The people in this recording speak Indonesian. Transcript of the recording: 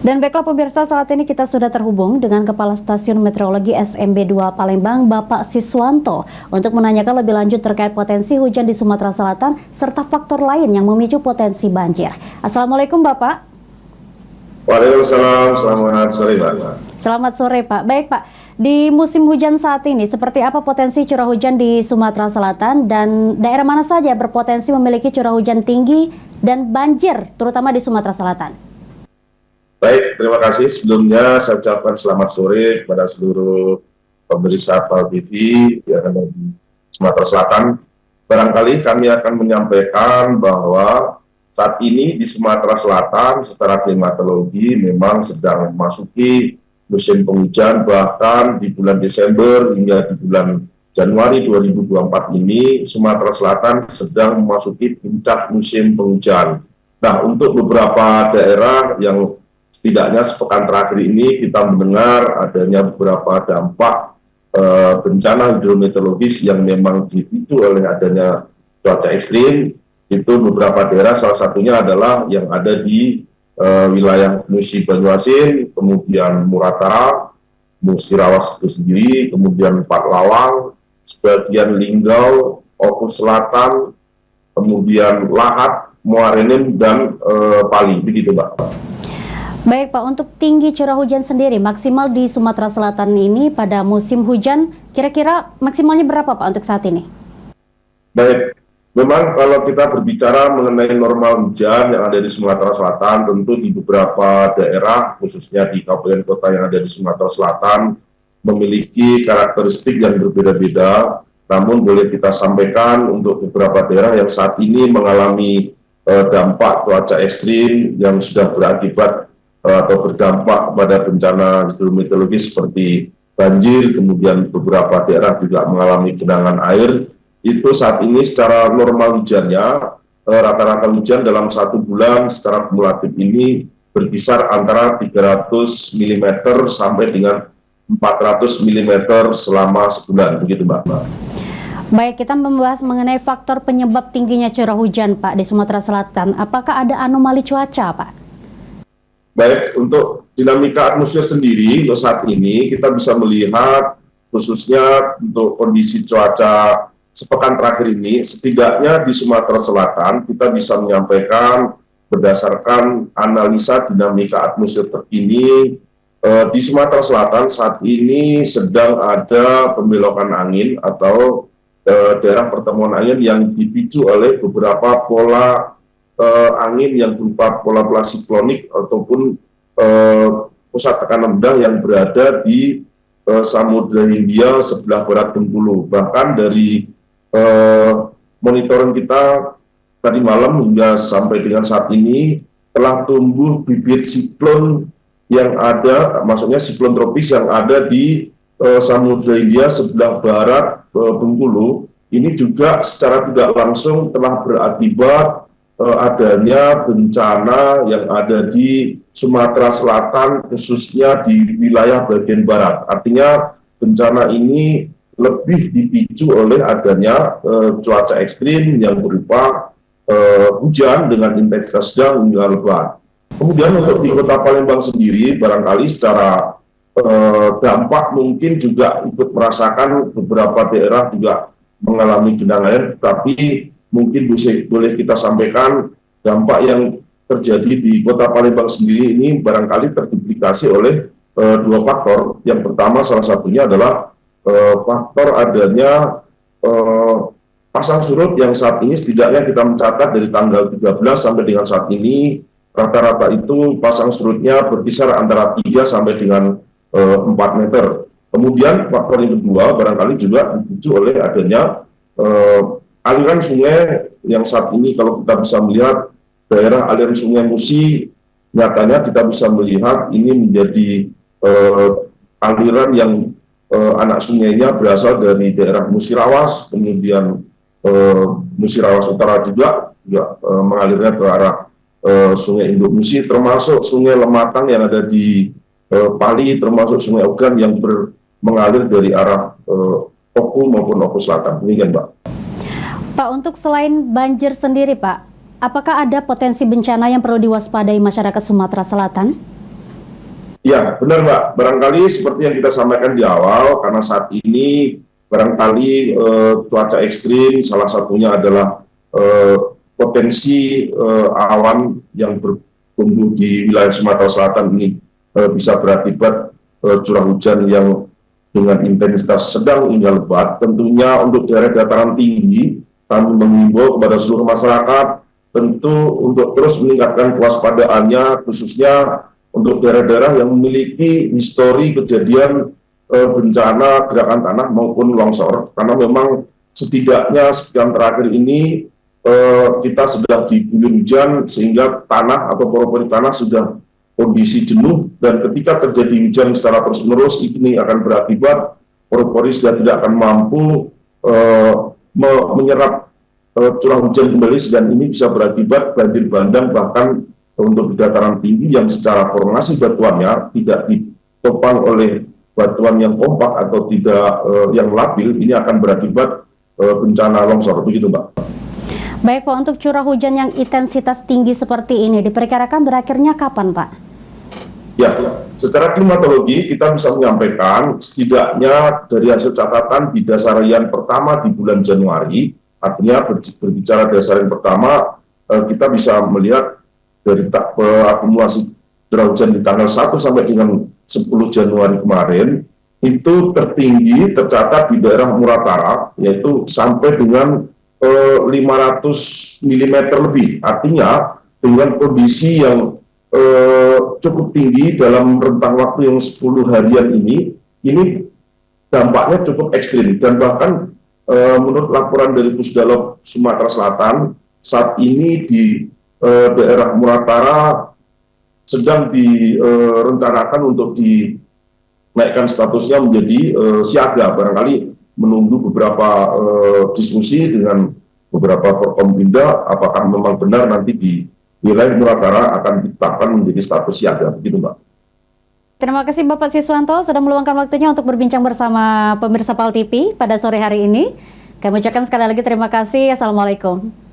Dan baiklah pemirsa, saat ini kita sudah terhubung dengan Kepala Stasiun Meteorologi SMB 2 Palembang, Bapak Siswanto, untuk menanyakan lebih lanjut terkait potensi hujan di Sumatera Selatan serta faktor lain yang memicu potensi banjir. Assalamualaikum Bapak. Waalaikumsalam, selamat sore Pak. Selamat sore Pak. Baik Pak, di musim hujan saat ini seperti apa potensi curah hujan di Sumatera Selatan dan daerah mana saja berpotensi memiliki curah hujan tinggi dan banjir terutama di Sumatera Selatan? Baik, terima kasih. Sebelumnya saya ucapkan selamat sore kepada seluruh pemirsa PAL TV yang ada di Sumatera Selatan. Barangkali kami akan menyampaikan bahwa saat ini di Sumatera Selatan secara klimatologi memang sedang memasuki musim penghujan, bahkan di bulan Desember hingga di bulan Januari 2024 ini Sumatera Selatan sedang memasuki puncak musim penghujan. Nah, untuk beberapa daerah yang setidaknya sepekan terakhir ini kita mendengar adanya beberapa dampak bencana hidrometeorologis yang memang dipicu oleh adanya cuaca ekstrim. Itu beberapa daerah, salah satunya adalah yang ada di wilayah Musi Banyuasin, kemudian Muratara, Musirawas itu sendiri, kemudian Patlawang, sebagian Linggau, Oku Selatan, kemudian Lahat, Muarenim, dan Pali, begitu Mbak. Baik Pak, untuk tinggi curah hujan sendiri maksimal di Sumatera Selatan ini pada musim hujan kira-kira maksimalnya berapa Pak untuk saat ini? Baik, memang kalau kita berbicara mengenai normal hujan yang ada di Sumatera Selatan, tentu di beberapa daerah, khususnya di kabupaten kota yang ada di Sumatera Selatan, memiliki karakteristik yang berbeda-beda. Namun boleh kita sampaikan untuk beberapa daerah yang saat ini mengalami dampak cuaca ekstrim yang sudah berakibat atau berdampak pada bencana hidrometeorologi seperti banjir, kemudian beberapa daerah juga mengalami genangan air. Itu saat ini secara normal hujannya, rata-rata hujan dalam satu bulan secara kumulatif ini berkisar antara 300 mm sampai dengan 400 mm selama sebulan, begitu Mbak. Baik, kita membahas mengenai faktor penyebab tingginya curah hujan Pak di Sumatera Selatan. Apakah ada anomali cuaca Pak? Baik, untuk dinamika atmosfer sendiri, untuk saat ini kita bisa melihat khususnya untuk kondisi cuaca sepekan terakhir ini, setidaknya di Sumatera Selatan kita bisa menyampaikan berdasarkan analisa dinamika atmosfer terkini, di Sumatera Selatan saat ini sedang ada pembelokan angin atau daerah pertemuan angin yang dipicu oleh beberapa pola angin yang berupa pola siklonik ataupun pusat tekanan rendah yang berada di Samudra Hindia sebelah barat Bengkulu. Bahkan dari monitoring kita tadi malam hingga sampai dengan saat ini telah tumbuh bibit siklon yang ada, maksudnya siklon tropis yang ada di Samudra Hindia sebelah barat Bengkulu. Ini juga secara tidak langsung telah berakibat adanya bencana yang ada di Sumatera Selatan, khususnya di wilayah bagian barat. Artinya bencana ini lebih dipicu oleh adanya cuaca ekstrim yang berupa hujan dengan intensitas sedang hingga lebat. Kemudian untuk di Kota Palembang sendiri, barangkali secara dampak mungkin juga ikut merasakan beberapa daerah juga mengalami genangan air, tapi mungkin boleh kita sampaikan dampak yang terjadi di Kota Palembang sendiri ini barangkali terduplikasi oleh dua faktor. Yang pertama salah satunya adalah faktor adanya pasang surut yang saat ini setidaknya kita mencatat dari tanggal 13 sampai dengan saat ini rata-rata itu pasang surutnya berkisar antara 3 sampai dengan 4 meter. Kemudian faktor yang kedua barangkali juga dipicu oleh adanya aliran sungai yang saat ini kalau kita bisa melihat daerah aliran sungai Musi, nyatanya kita bisa melihat ini menjadi aliran yang anak sungainya berasal dari daerah Musirawas, kemudian Musirawas Utara juga mengalirnya ke arah sungai Induk Musi, termasuk sungai Lematang yang ada di Pali, termasuk sungai Ogan yang mengalir dari arah Oku maupun Oku Selatan. Demikian Mbak. Pak, untuk selain banjir sendiri Pak, apakah ada potensi bencana yang perlu diwaspadai masyarakat Sumatera Selatan? Ya, benar Mbak. Barangkali seperti yang kita sampaikan di awal, karena saat ini barangkali cuaca ekstrim, salah satunya adalah potensi awan yang bertumbuh di wilayah Sumatera Selatan ini bisa berakibat curah hujan yang dengan intensitas sedang hingga lebat. Tentunya untuk daerah dataran tinggi, kami mengimbau kepada seluruh masyarakat tentu untuk terus meningkatkan kewaspadaannya, khususnya untuk daerah-daerah yang memiliki histori kejadian bencana gerakan tanah maupun longsor, karena memang setidaknya sekian terakhir ini kita sedang diguyur hujan sehingga tanah atau pori-pori tanah sudah kondisi jenuh, dan ketika terjadi hujan secara terus-menerus ini akan berakibat pori-pori sudah tidak akan mampu menyerap curah hujan kembali, dan ini bisa berakibat banjir bandang bahkan untuk di dataran tinggi yang secara formasi batuannya tidak ditopang oleh batuan yang kompak atau tidak yang labil, ini akan berakibat bencana longsor, begitu Mbak. Baik Pak, untuk curah hujan yang intensitas tinggi seperti ini diperkirakan berakhirnya kapan Pak? Ya, secara klimatologi kita bisa menyampaikan setidaknya dari hasil catatan di dasarian pertama di bulan Januari, artinya berbicara dasarian pertama, kita bisa melihat dari akumulasi curah hujan di tanggal 1 sampai dengan 10 Januari kemarin, itu tertinggi tercatat di daerah Muratara, yaitu sampai dengan 500 mm lebih. Artinya dengan kondisi yang cukup tinggi dalam rentang waktu yang 10 harian ini dampaknya cukup ekstrim. Dan bahkan menurut laporan dari Pusdalop Sumatera Selatan, saat ini di daerah Muratara sedang direncanakan untuk dinaikkan statusnya menjadi siaga, barangkali menunggu beberapa diskusi dengan beberapa Forkompinda apakah memang benar nanti di wilayah Muratara akan ditetapkan menjadi status siaga, begitu Mbak. Terima kasih Bapak Siswanto sudah meluangkan waktunya untuk berbincang bersama pemirsa PAL TV pada sore hari ini. Kami ucapkan sekali lagi terima kasih. Assalamualaikum.